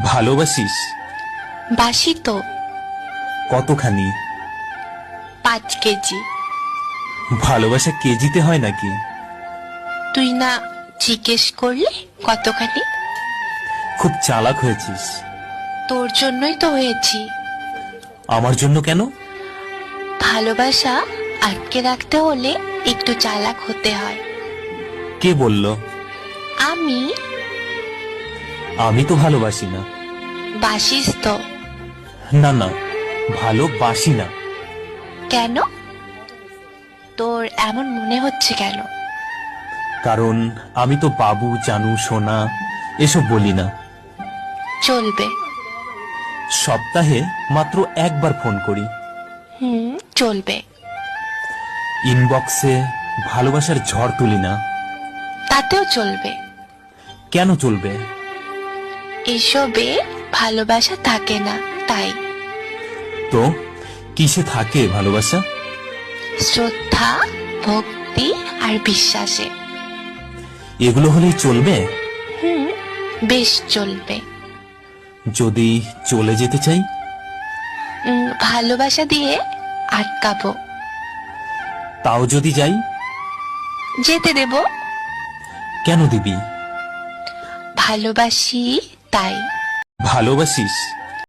ভালোবাসিস? বাসি তো। কতখানি? 5 কেজি। ভালোবাসা কেজিতে হয় নাকি? তুই না জিজ্ঞেস করলে কতখানি? খুব চালাক হয়েছিস। তোর জন্যই তো হয়েছি। আমার জন্য কেন? ভালোবাসা আটকে রাখতে হলে একটু চালাক হতে হয়। কে বলল? আমি। আমি তো ভালোবাসি না। বাসিস তো। না না, ভালোবাসি না। কেন? তোর এমন মনে হচ্ছে কেন? কারণ আমি তো বাবু, জানু, সোনা এসব বলি না। চলবে। সপ্তাহে মাত্র একবার ফোন করি। চলবে। ইনবক্সে ভালোবাসার ঝড় তুলি না। তাতেও চলবে। কেন চলবে? এসবে ভালোবাসা থাকে না, তাই। তো কিসে থাকে ভালোবাসা? শ্রদ্ধা, ভক্তি আর বিশ্বাসে। এগুলো হলেই চলবে? বেশ চলবে। যদি চলে যেতে চাই? ভালোবাসা দিয়ে আটকাবো। তাও যদি যাই? যেতে দেব। কেন দিবি? ভালোবাসি তাই। ভালোবাসিস?